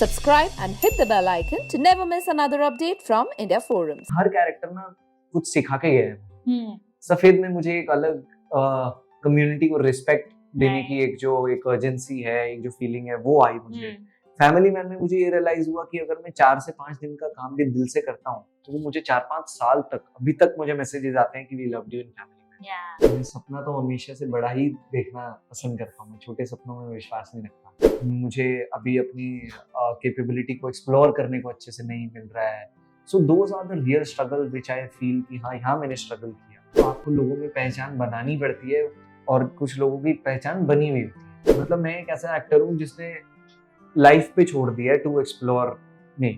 subscribe and hit the bell icon to never miss another update from India Forums. Her character ना कुछ सिखा के गया है। सफेद में मुझे एक अलग कम्युनिटी को रिस्पेक्ट देने की एक अर्जेंसी है, एक जो फीलिंग है वो आई मुझे। फैमिली मैन में मुझे ये रियलाइज हुआ कि अगर मैं 4 से 5 दिन का काम भी दिल से करता हूँ तो वो मुझे 4-5 साल तक अभी तक मुझे मैसेजेस आते हैं कि we loved you in family. मैं सपना तो हमेशा से बड़ा ही देखना पसंद करता हूँ, मैं छोटे सपनों में विश्वास नहीं रखता। मुझे अभी अपनी कैपेबिलिटी को एक्सप्लोर करने को अच्छे से नहीं मिल रहा है। So those are the real struggle which I feel कि हाँ यहाँ मैंने स्ट्रगल किया। तो आपको लोगों में पहचान बनानी पड़ती है और कुछ लोगों की पहचान बनी हुई होती है। मतलब मैं एक ऐसा एक्टर हूँ जिसने लाइफ पे छोड़ दिया है to explore me,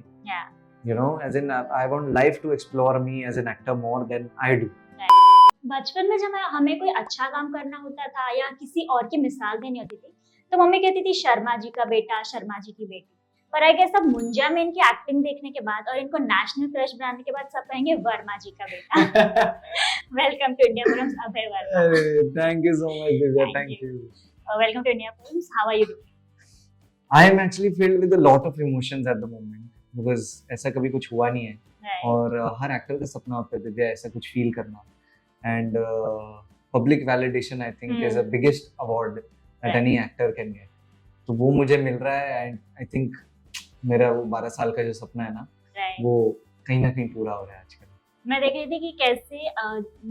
you know, as in I want life to explore me as an actor more than I do. बचपन में जब हमें कोई अच्छा काम करना होता था या किसी और की मिसाल देनी होती थी तो मम्मी कहती थी शर्मा जी का बेटा, शर्मा जी की बेटी। पर आई गेस अब मुंजा में इनकी एक्टिंग देखने के बाद और इनको नेशनल क्रश बनाने के बाद सब कहेंगे वर्मा जी का बेटा। Welcome to India films Abhay Verma. Thank you so much Divya, thank you. Welcome to India films, how are you doing? I am actually filled with a lot of emotions at the moment because ऐसा कभी कुछ हुआ नहीं है और हर actor का सपना होता है दिव्या ऐसा कुछ फील करना। And public validation I think is the biggest award that any actor can get. तो वो मुझे मिल रहा है and I think मेरा वो 12 साल का जो सपना है ना वो कहीं ना कहीं पूरा हो रहा है आजकल। मैं देख रही थी कि कैसे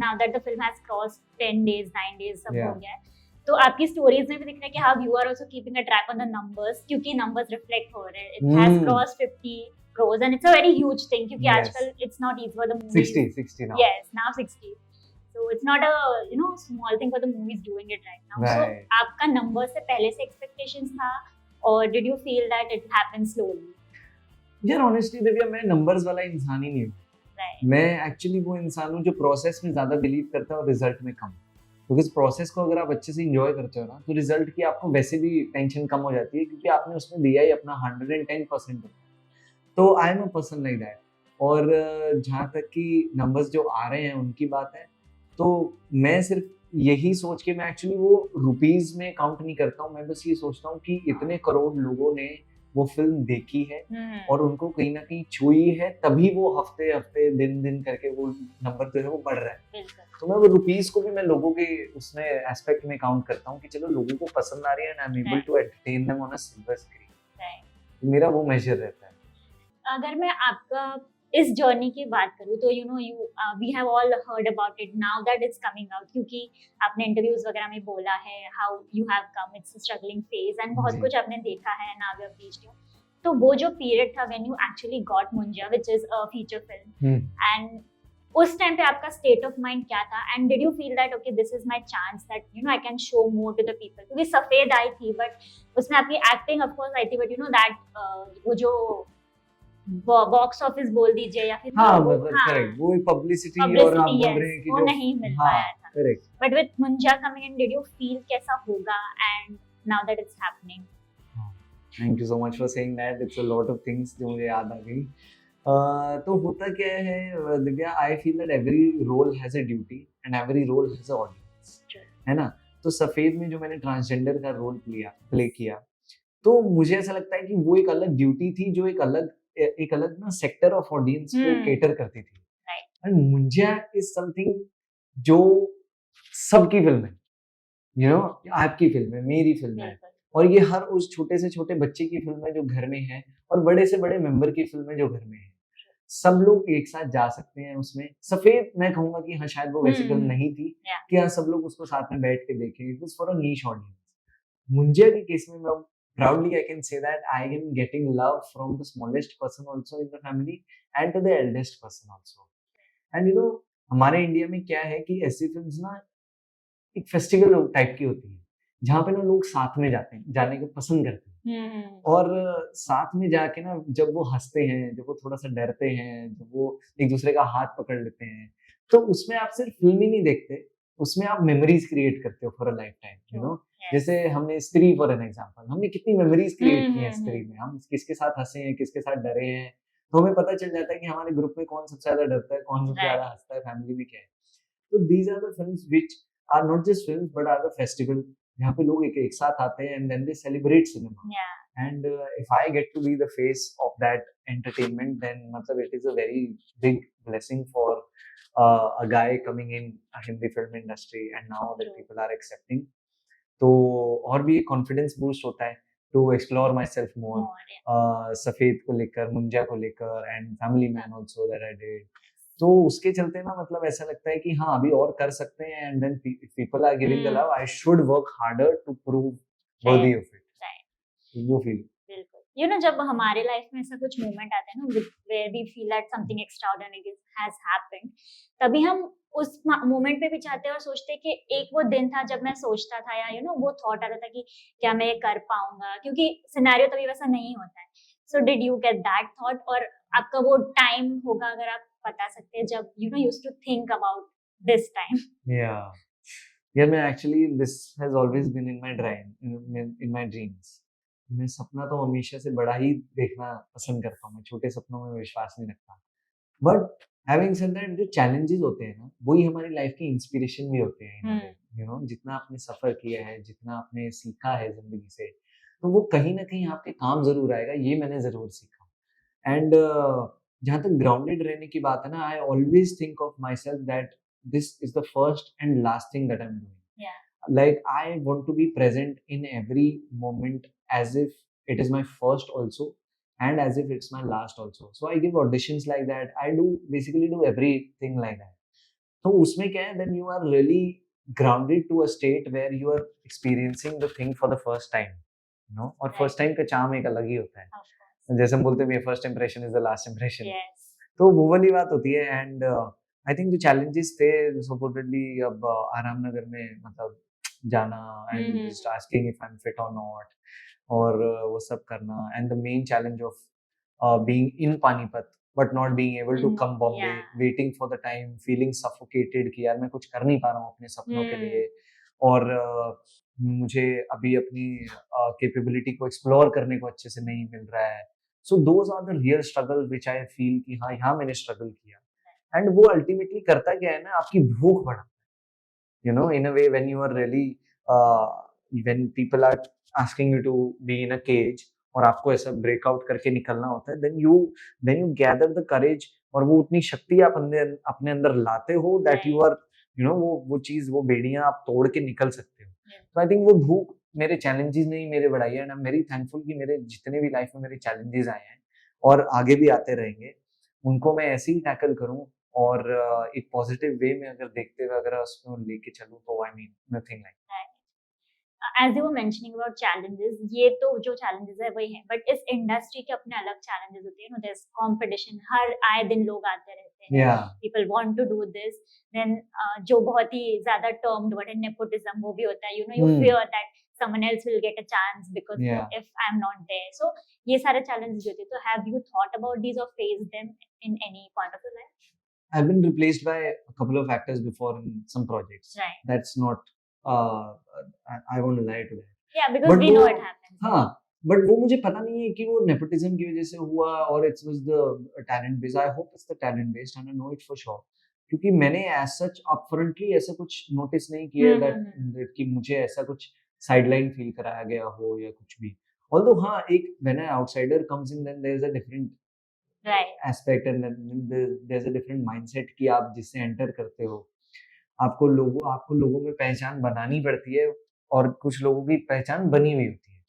now that the film has crossed 10 days, 9 days सब हो गया है, तो आपकी स्टोरीज में भी दिख रहा है कि how you are also keeping a track on the numbers क्योंकि numbers reflect हो रहे हैं। It has crossed 50 crores and it's a very huge thing क्योंकि आजकल it's not easy for the movies. 60 now. Yes, now 60. So it's not a small thing for the movies doing it right now. Right. So आपका number से पहले से expectations था और did you feel that it happened slowly? यार honestly Divya मैं numbers वाला इंसान ही नहीं हूँ। Right. मैं एक्चुअली वो इंसान हूँ जो प्रोसेस में ज्यादा बिलीव करता है और रिजल्ट में कम। क्योंकि प्रोसेस को अगर आप अच्छे से एंजॉय करते हो ना तो रिजल्ट की आपको वैसे भी टेंशन कम हो जाती है क्योंकि आपने उसमें दिया ही अपना 110%। तो I am a person like that. और जहाँ तक कि नंबर्स जो आ रहे हैं उनकी बात है तो मैं सिर्फ यही सोच के मैं एक्चुअली वो रुपीज में काउंट नहीं करता हूँ। मैं बस ये सोचता हूँ कि इतने करोड़ लोगों ने वो फिल्म देखी है और उनको कहीं ना कहीं छुई है तभी वो हफ्ते हफ्ते दिन दिन करके वो नंबर जो है वो बढ़ रहा है। तो मैं वो रुपीज को भी मैं लोगों के उसमें एस्पेक्ट में काउंट करता हूँ कि चलो लोगों को पसंद आ रही है and I am able to entertain them on a silver screen. मेरा वो मेजर रहता है। अगर मैं आपका इस जर्नी की बात करूँ तो we have all heard about it now that it's coming out क्योंकि आपने इंटरव्यूज वगैरह में बोला है how you have come, it's a struggling phase and बहुत कुछ आपने देखा है now you have reached here. तो वो जो पीरियड था when you actually got Munjya which is a feature film and उस टाइम पे आपका स्टेट ऑफ माइंड क्या था and did you feel that okay this is my chance that I can show more to the people? क्योंकि सफेद आई थी but उसमें आपकी acting of course I थी बट दैट वो जो बॉक्स ऑफिस बोल दीजिए या फिर करेक्ट वो पब्लिसिटी और आप बोल रहे हैं कि वो नहीं मिल पाया था। Correct. But with Munjya coming in did you feel कैसा होगा and now that it's happening? Thank you so much for saying that. It's a lot of things जो मुझे याद आ गई। तो होता क्या है Divya, I feel that every role has a duty and every role has a audience, है ना। तो सफेद में जो मैंने ट्रांसजेंडर का रोल प्ले किया तो मुझे ऐसा लगता है कि वो एक अलग ड्यूटी थी जो एक अलग ना सेक्टर ऑफ ऑडियंस को केटर करती थी। एंड मुंजा इज समथिंग जो सबकी फिल्म है, यू नो, आपकी फिल्म है, मेरी फिल्म है और ये हर उस छोटे से छोटे बच्चे की फिल्म है जो घर में है और बड़े से बड़े मेंबर की फिल्म है जो घर में है। सब लोग एक साथ जा सकते हैं उसमें। सफेद मैं कहूंगा कि हाँ शायद वो वैसी फिल्म नहीं थी कि हाँ सब लोग उसको साथ में बैठ के देखें। It was for a niche audience. Munjya के केस में मैं proudly I can say that I am getting love from the smallest person also in the family and to the eldest person also. And हमारे India में क्या है कि ऐसी films ना एक फेस्टिवल टाइप की होती है जहाँ पे ना लोग साथ में जाने को पसंद करते हैं और साथ में जाके ना जब वो हंसते हैं, जब वो थोड़ा सा डरते हैं, जब वो एक दूसरे का हाथ पकड़ लेते हैं तो उसमें आप सिर्फ फिल्म ही नहीं देखते, उसमें आप मेमोरीज क्रिएट करते हो फॉर अ लाइफ टाइम। जैसे हमने स्त्री फॉर एन एग्जांपल, हमने कितनी मेमोरीज क्रिएट की हैं स्त्री में। हम किसके साथ हंसे हैं, किसके साथ डरे हैं, तो हमें पता चल जाता है कि हमारे ग्रुप में कौन सबसे ज्यादा डरता है, कौन सबसे ज्यादा हंसता है, फैमिली में क्या है। तो these are the films which are not just films but are the festival जहाँ पे लोग एक साथ आते हैं and then they celebrate cinema. And if I get to be the face of that entertainment, then matlab it is a very big blessing for a guy coming in a Hindi film industry, and now that True. people are accepting. तो और भी confidence boost होता है to explore myself more, More, yeah. Safed को लेकर, मुंजा को लेकर, and family man also that I did. तो उसके चलते ना मतलब ऐसा लगता है कि हाँ अभी और कर सकते हैं, and then people are giving the Hmm. Love, I should work harder to prove worthy of it. Right. वो फील. बिल्कुल. You know, जब हमारे लाइफ में ऐसा कुछ मोमेंट आता है ना where we feel that something extraordinary has happened, तभी हम उस मोमेंट पे भी चाहते हैं और सोचते हैं कि एक वो दिन था जब मैं सोचता था, या यू नो वो थॉट आता था कि क्या मैं ये कर पाऊंगा, क्योंकि सिनेरियो तभी वैसा नहीं होता है. So did you get that thought, और आपका वो टाइम होगा अगर आप बता सकते हैं जब you know used to think about this time? Yeah, मैं actually this has always been in my in my dreams. मैं सपना तो हमेशा से बड़ा ही देखना पसंद करता हूँ, मैं छोटे सपनों में विश्वास नहीं रखता. बट हैविंग सेड दैट, जो चैलेंजेस होते हैं ना वही हमारी लाइफ की इंस्पिरेशन भी होते हैं. यू नो, जितना आपने सफर किया है, जितना आपने सीखा है जिंदगी से, तो वो कहीं ना कहीं आपके काम जरूर आएगा, ये मैंने जरूर सीखा. एंड जहाँ तक ग्राउंडेड रहने की बात है ना, I always think of my self that this is the first and last thing that I am doing. Yeah. Like I want to be present in every moment as if it is my first also, and as if it's my last also. So I give auditions like that. I do basically do everything like that. So उसमें क्या है, then you are really grounded to a state where you are experiencing the thing for the first time, you know. और Right. first time का charm एक अलग ही होता है. Of course. जैसे हम बोलते हैं first impression is the last impression. Yes. तो वो वाली बात होती है. एंड आई थिंक जो चैलेंजेस थे सपोर्टेडली, अब आराम नगर में मतलब जाना and hmm. Just asking if I am fit और नॉट, और वो सब करना, and the main challenge of being in Panipat but not being able to Mm, come Bombay, yeah. Waiting for the time, feeling suffocated कि यार मैं कुछ कर नहीं पा रहा हूँ अपने सपनों के Hmm. लिए, और मुझे अभी अपनी कैपेबिलिटी को एक्सप्लोर करने को अच्छे से नहीं मिल रहा है. So those are the real struggle which I feel कि हाँ यहाँ मैंने स्ट्रगल किया. एंड वो अल्टीमेटली करता क्या है ना, आपकी भूख बढ़ाता है. You know, in a way when you are really, when people are asking you to be in a cage और आपको ऐसा ब्रेकआउट करके निकलना होता है, then you gather the courage, और वो उतनी शक्ति आप अपने अंदर लाते हो that you are, you know, वो चीज, वो बेड़ियां आप तोड़ के निकल सकते हो. तो आई थिंक वो भूख मेरे चैलेंजेस नहीं, मेरे बढ़ाई है. And I am very thankful कि मेरे जितने भी लाइफ में मेरे चैलेंजेस आए हैं और आगे भी आते रहेंगे, उनको मैं ऐसे ही टैकल करूं, और एक पॉजिटिव वे में अगर देखते हुए अगर उसको लेके चलूं, तो I mean nothing like. As you were mentioning about challenges, ये तो जो challenges है वही है, but इस industry के अपने अलग challenges होते हैं. You know, there's competition, हर आए दिन लोग आते रहते हैं. Yeah. People want to do this. Then जो बहुत ही ज़्यादा termed word है nepotism, वो भी होता है. You know, you fear that someone else will get a chance because if I'm not there. So ये सारे challenges होते हैं. तो have you thought about these or faced them in any point of your life? I've been replaced by a couple of actors before in some projects. Right. That's not. I won't lie to that. Yeah, because But we know वो- it happens. हाँ, but वो मुझे पता नहीं है कि वो nepotism की वजह से हुआ और it's was the talent based. I hope it's the talent based and I know it for sure, क्योंकि मैंने एज सच अपफ्रंटली ऐसा कुछ नोटिस नहीं किया दैट कि मुझे ऐसा कुछ साइडलाइन फील कराया गया हो या कुछ भी. ऑल्दो हाँ, एक when an outsider comes in, then there is a different Right. Aspect and there is a different mindset कि आप जिससे एंटर करते हो, आपको लोगों में पहचान बनानी पड़ती है, और कुछ लोगों की पहचान बनी हुई होती है.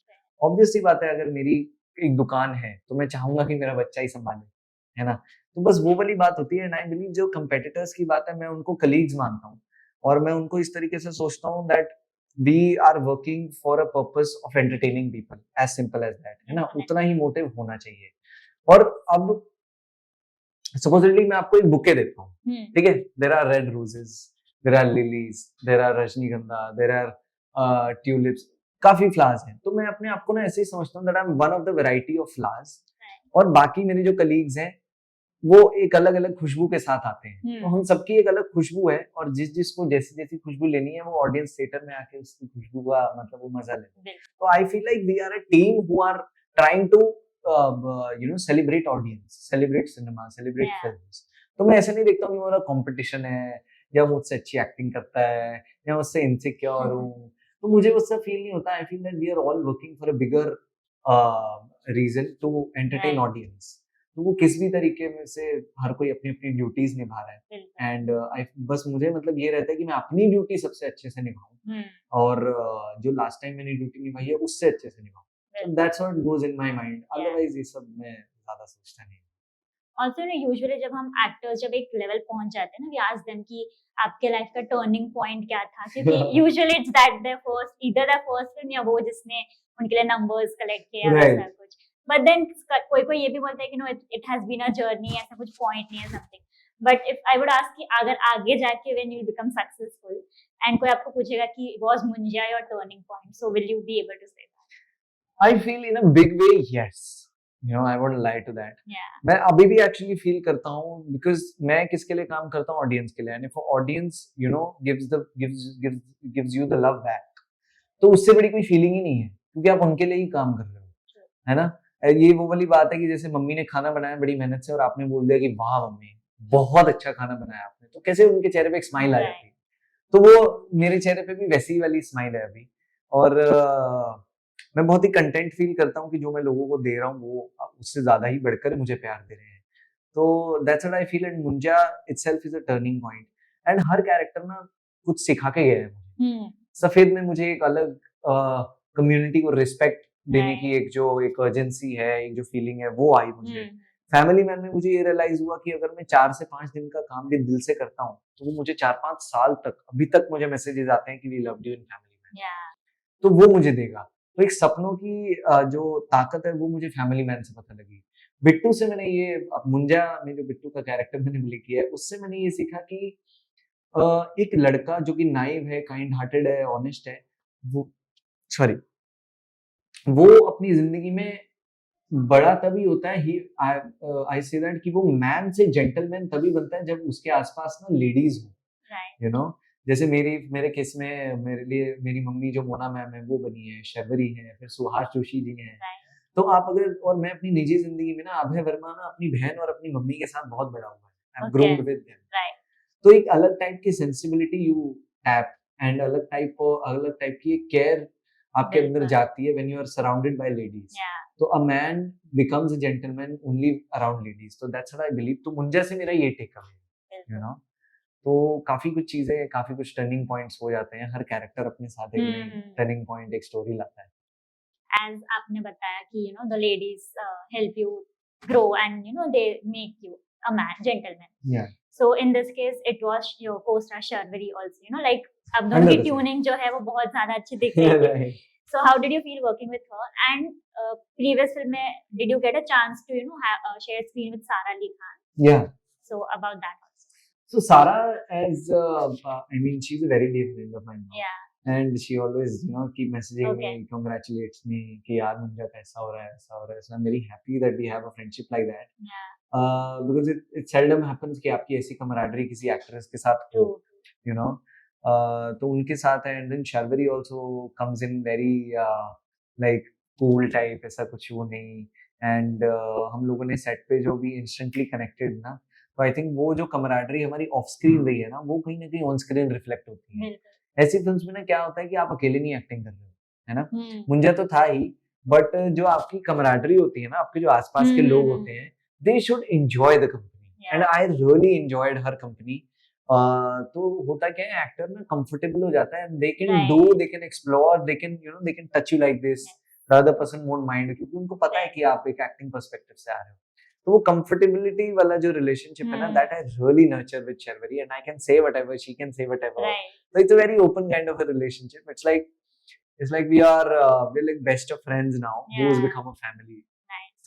ऑब्वियस सी बात है, अगर मेरी एक दुकान है तो मैं चाहूंगा कि मेरा बच्चा ही संभाले, है ना. तो बस वो वाली बात होती है. एंड आई बिलीव जो कंपेटिटर्स की बात है, मैं उनको कलीग्स मानता हूँ, और मैं उनको इस तरीके से सोचता हूँ that we are working for a purpose of entertaining people, as simple as that, है ना. उतना ही मोटिव होना चाहिए. और अब सपोजिटली मैं आपको एक बुके देता हूँ, ठीक है. There are red roses, there are lilies, there are rajnigandha, there are tulips, काफी फ्लावर्स हैं. तो मैं अपने आप को ना ऐसे ही समझता हूँ that I am one of the variety of flowers, और बाकी मेरे जो कलीग्स हैं वो एक अलग अलग खुशबू के साथ आते हैं. तो हम सबकी एक अलग खुशबू है, और जिसको जैसी जैसी खुशबू लेनी है वो ऑडियंस थिएटर में आके उसकी खुशबू का मतलब वो मजा लेते हैं. तो I feel like we are a team who are trying to celebrate audience, celebrate cinema, celebrate films. तो मैं ऐसे नहीं देखता हूँ कि मेरा कंपटीशन है, या मुझसे अच्छी एक्टिंग करता है, या मुझसे इनसिक्योर हूँ. तो मुझे उससे फील नहीं होता. I feel that we are all working for a bigger reason to entertain Right. Audience. तो वो किस भी तरीके में से हर कोई अपनी अपनी ड्यूटीज निभा रहा है, बिल्कुल। एंड आई बस मुझे मतलब ये रहता है कि मैं अपनी ड्यूटी सबसे अच्छे से निभाऊं, हम्म, और जो लास्ट टाइम मैंने ड्यूटी निभाई है उससे अच्छे से निभाऊं। So बिल्कुल। that's what goes in my mind. Yeah. Otherwise ये सब मैं ज्यादा सोचता नहीं। ऑल्सो ना यूजुअली जब हम एक्टर्स जब एक लेवल पहुंच जाते हैं ना, वी आस्क देम कि आपके लाइफ का टर्निंग पॉइंट क्या था, क्योंकि usually it's that their first either the first film या वो जिसने उनके लिए नंबर्स कलेक्ट किए या Right. वैसा कुछ। बट देन कोई कोई ये भी बोलता है कि no it has been a journey, ऐसा कुछ पॉइंट नहीं है something. But if I would ask कि अगर आगे जाके when you become successful and कोई आपको पूछेगा कि वाज Munjya your turning point, so will you be able to say that? I feel in a big way, yes. You know, I won't lie to that. या मैं अभी भी एक्चुअली फील करता हूँ, बिकॉज मैं किसके लिए काम करता हूँ, ऑडियंस के लिए, and if audience you know gives you the love back, तो उससे बड़ी कोई फीलिंग ही नहीं है, क्योंकि आप उनके लिए ही काम कर रहे हो, है ना। ये वो वाली बात है कि जैसे मम्मी ने खाना बनाया बड़ी मेहनत से और आपने बोल दिया कि वाह मम्मी बहुत अच्छा खाना बनाया आपने, तो कैसे उनके चेहरे पे एक स्माइल आ जाती है। तो वो मेरे चेहरे पे भी वैसी वाली स्माइल है अभी, और मैं बहुत ही कंटेंट फील करता हूँ कि जो मैं लोगों को दे रहा हूँ वो उससे ज्यादा ही बढ़कर मुझे प्यार दे रहे हैं। तो that's what I feel, and Munjya itself is a turning point, and हर कैरेक्टर ना कुछ सिखा के गया है मुझे। सफेद में मुझे एक अलग कम्युनिटी को रिस्पेक्ट देने की एक जो एक अर्जेंसी है, एक जो फीलिंग है वो आई मुझे। फैमिली मैन में मुझे ये रियलाइज हुआ कि अगर मैं 4 से 5 दिन का काम भी दिल से करता हूँ तो वो मुझे 4-5 साल तक अभी तक मुझे मैसेजेस आते हैं कि we loved you in family man, तो वो मुझे देगा। तो एक सपनों की जो ताकत है वो मुझे फैमिली मैन से पता लगी। बिट्टू से मैंने ये मुंजा में जो बिट्टू का कैरेक्टर मैंने प्ले किया है उससे मैंने ये सीखा कि एक लड़का जो कि नाइव है, काइंड हार्टेड है, ऑनेस्ट है, वो सॉरी वो अपनी जिंदगी में बड़ा तभी होता है, ही आई से दैट कि वो मैन से जेंटलमैन तभी बनता है जब उसके आसपास ना लेडीज हो, यू नो। जैसे मेरे केस में मेरे लिए मेरी मम्मी जो मोना मैम है वो बनी है, शर्वरी है, फिर सुहास जोशी जी हैं। तो आप अगर, और मैं अपनी निजी जिंदगी में ना अभय वर्मा ना अपनी बहन और अपनी मम्मी के साथ बहुत बड़ा हुआ है, I am grown with them. तो एक अलग टाइप की सेंसिबिलिटी यू टैप, एंड अलग टाइप की एक केयर आपके अंदर जाती है when you are surrounded by ladies. तो a man becomes a gentleman only around ladies, तो दैट्स व्हाट आई बिलीव। तो मुंजा से मेरा ये टेक अवे है, यू नो। तो काफी कुछ चीजें, काफी कुछ टर्निंग पॉइंट्स हो जाते हैं, हर कैरेक्टर अपने साथ एक नई टर्निंग पॉइंट, एक स्टोरी लाता है। As आपने बताया कि the ladies help you grow and they make you a man, gentleman. Yeah. So in this case it was your co-star Sharvari also, like अब दोनों की 100%. ट्यूनिंग जो है वो बहुत ज्यादा अच्छी दिख रही थी। Right. So how did you feel working with her? And previous film में did you get a chance to share screen with Sara Ali Khan? Yeah. So about that also. So Sara, as I mean, she's a very dear friend of mine now. Yeah. And she always, keep messaging Okay. me, congratulates me कि यार मुंजा कैसा हो रहा है, ऐसा हो रहा है. So I'm very happy that we have a friendship like that. Yeah. Because it seldom happens कि आपकी ऐसी camaraderie किसी actress के साथ हो, you know. तो उनके साथ है, and then Sharvari also comes in very like cool type, ऐसा कुछ वो नहीं, and हम लोगों ने set पे जो भी instantly connected ना, तो I think वो जो camaraderie हमारी off screen रही है ना, वो कहीं ना कहीं on screen reflect होती है। ऐसी फिल्म्स में ना क्या होता है कि आप अकेले नहीं एक्टिंग कर रहे हो, है ना। मुंजा तो था ही, बट जो आपकी कमराडरी होती है ना, आपके जो आसपास के लोग होते हैं, they should enjoy the company, and I really enjoyed her company. तो होता क्या है, एक्टर ना कंफर्टेबल हो जाता है, they can do, they can explore, they can they can touch you like this, the other person won't mind, क्योंकि उनको पता है कि आप एक एक्टिंग पर्सपेक्टिव से आ रहे हो। तो वो कंफर्टेबिलिटी वाला जो रिलेशनशिप है ना, that I really nurture with Sharvari, and I can say whatever, she can say whatever, so it's a very open kind of a relationship. It's like we're like best of friends now, who has become a family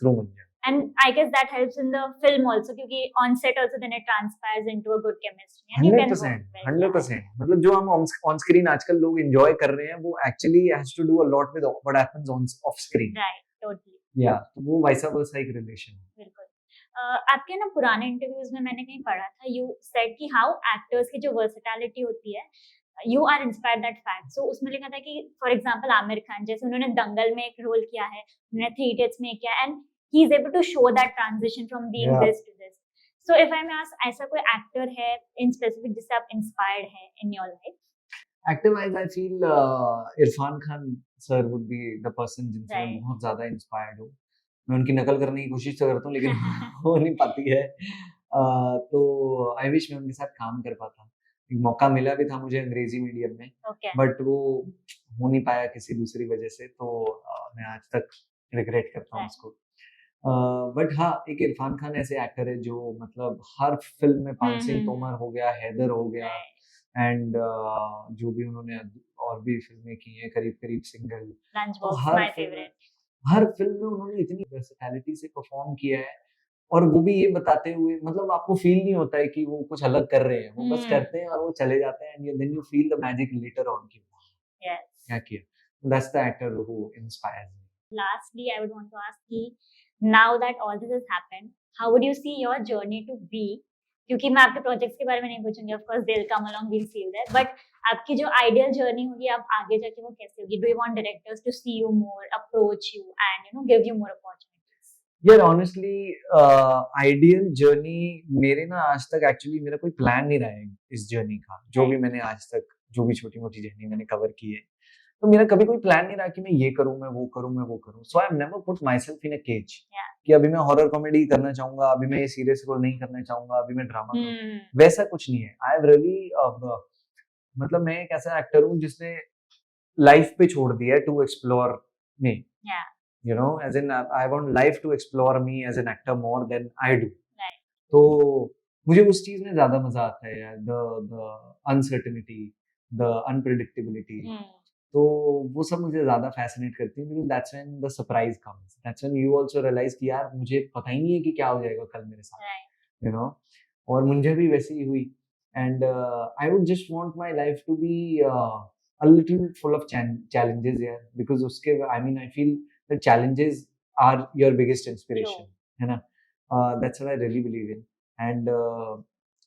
through Munja. And I guess that helps in the film also, क्योंकि on set also then it transpires into a good chemistry. And 100%, 100%. मतलब जो हम on screen आजकल लोग enjoy कर रहे हैं, वो actually has to do a lot with what happens off screen. Right, totally. Yeah, तो वो वैसा एक relation है। बिल्कुल। आपके ना पुराने इंटरव्यूज में मैंने कहीं पढ़ा था, you said कि how actors की जो versatility होती है, you are inspired that fact. So उसमें लिखा था कि for example आमिर खान, जैसे उन्होंने दंगल में एक रोल किया है, उन्होंने 3 Idiots में किया, and he is able to show that transition from being this to this. So if I may ask, ऐसा कोई actor है in specific जिससे आप inspired है in your life? Actor wise I feel Irfan Khan sir would be the person जिनसे मैं Right. बहुत ज़्यादा इंस्पायर्ड हूँ। मैं उनकी नकल करने की कोशिश तो करता हूँ लेकिन हो नहीं पाती है। तो आई विश मैं उनके साथ काम कर पाता। एक मौका मिला भी था मुझे अंग्रेजी मीडियम में, Okay. बट वो हो नहीं पाया किसी दूसरी वजह से, तो मैं आज तक रिग्रेट करता हूँ Right. उसको। बट हाँ, एक इरफान खान ऐसे एक्टर है जो मतलब हर फ़िल्म में पाल सिंह हम्म। तोमर हो गया, हैदर हो गया Right. एंड जो भी उन्होंने और भी फ़िल्में की हैं करीब-करीब सिंगल, तो Lunchbox, हर my फ़िल्म में favorite. हर फ़िल्म में उन्होंने इतनी वर्सेटैलिटी से परफ़ॉर्म किया है और वो भी ये बताते हुए मतलब आपको फ़ील नहीं होता है कि वो कुछ अलग कर रहे हैं, वो बस Hmm. करते हैं और वो चले जाते हैं and then you feel the magic later on कि वाह! Yes. क्या किया। That's the actor who inspires me. Lastly, I would want to ask कि now that all this has happened, how would you see your journey to be? क्योंकि मैं आपके projects के बारे में नहीं पूछूंगी, of course they'll come along, we'll see you there. But आपकी जो आइडियल जर्नी होगी, आप आगे जाके वो कैसे होगी? Do you want directors to see you more, approach you, and give you more opportunities? यार ऑनेस्टली आइडियल जर्नी मेरे ना आज तक एक्चुअली मेरा कोई प्लान नहीं रहा है इस जर्नी का, जो भी मैंने आज तक जो भी छोटी-मोटी जर्नी मैंने कवर की है। तो मेरा कभी कोई प्लान नहीं रहा कि मैं ये करूँ, मैं वो करूँ, मैं वो करूँ। So I have never put myself in a cage Yeah. कि अभी मैं हॉरर कॉमेडी करना चाहूँगा, अभी मैं ये सीरियस रोल नहीं करना चाहूँगा, अभी मैं ड्रामा करूँ। Hmm. वैसा कुछ नहीं है। आई हैव रियली मतलब मैं एक ऐसा एक्टर हूँ जिसने लाइफ पे छोड़ दिया है to explore me. Yeah. You know, as in I want life to explore me as an actor more than I do. Right. तो मुझे उस चीज में ज्यादा मजा आता है यार, the uncertainty, the unpredictability. Hmm. तो वो सब मुझे ज्यादा फैसिनेट करती है because that's when the surprise comes. That's when you also realize कि यार मुझे पता ही नहीं है कि क्या हो जाएगा कल मेरे साथ, Right. you know. और मुझे भी वैसे ही हुई and I would just want my life to be a little full of challenges here because उसके I mean I feel the challenges are your biggest inspiration, है ना? That's what I really believe in. And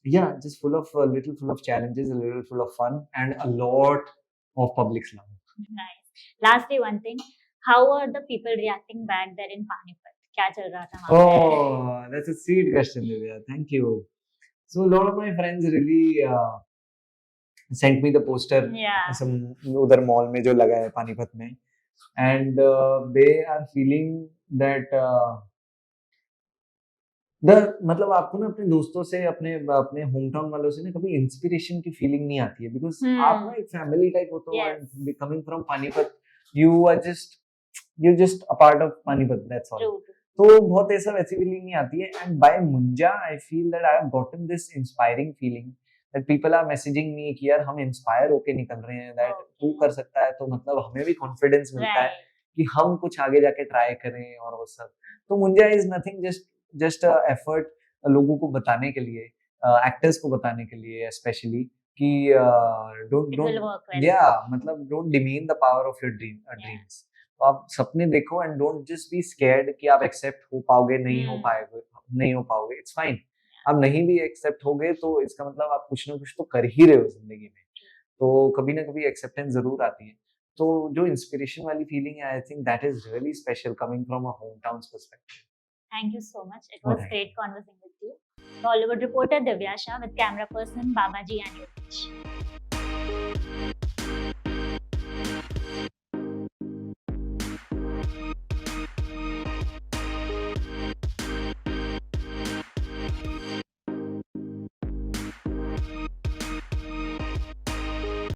yeah, just a little full of challenges, a little full of fun, and a lot of public love. Nice. Lastly, one thing. How are the people reacting back there in Panipat? क्या चल रहा था वहाँ पे? Oh, that's a sweet question, Divya. Thank you. So a lot of my friends really sent me the poster. Yeah. some उधर mall में जो लगा है पानीपत में, and they are feeling that मतलब आपको ना अपने दोस्तों से अपने अपने होम टाउन वालों से ना कभी इंस्पिरेशन की फीलिंग नहीं आती है बिकॉज आप ना एक फैमिली टाइप होते हो Yes. And coming from Panipat you just a part of Panipat, that's all. True. तो बहुत ऐसा वैसी फीलिंग नहीं आती है and by Munjya I feel that I have gotten this inspiring feeling that people are messaging me कि यार हम इंस्पायर होके निकल रहे हैं, दैट तू कर सकता है, तो मतलब हमें भी कॉन्फिडेंस मिलता है Right. कि हम कुछ आगे जाके ट्राई करें और वो सब। तो मुंजा इज नथिंग, जस्ट एफर्ट लोगों को बताने के लिए, एक्टर्स को बताने के लिए स्पेशली कि don't It will don't work well. या मतलब don't demean the power of your dreams. तो आप सपने देखो and don't just be scared कि आप एक्सेप्ट हो पाओगे नहीं हो पाएगे, नहीं हो पाओगे, इट्स फाइन। आप नहीं भी एक्सेप्ट होगे तो इसका मतलब आप कुछ ना कुछ तो कर ही रहे हो जिंदगी में, तो कभी ना कभी एक्सेप्टेंस जरूर आती है। तो जो इंस्पिरेशन वाली फीलिंग है, I think that is really special coming from a home town perspective. Thank you so much. It was Okay. great conversing with you. Bollywood reporter Divya Shah with camera person Babaji and Yogesh.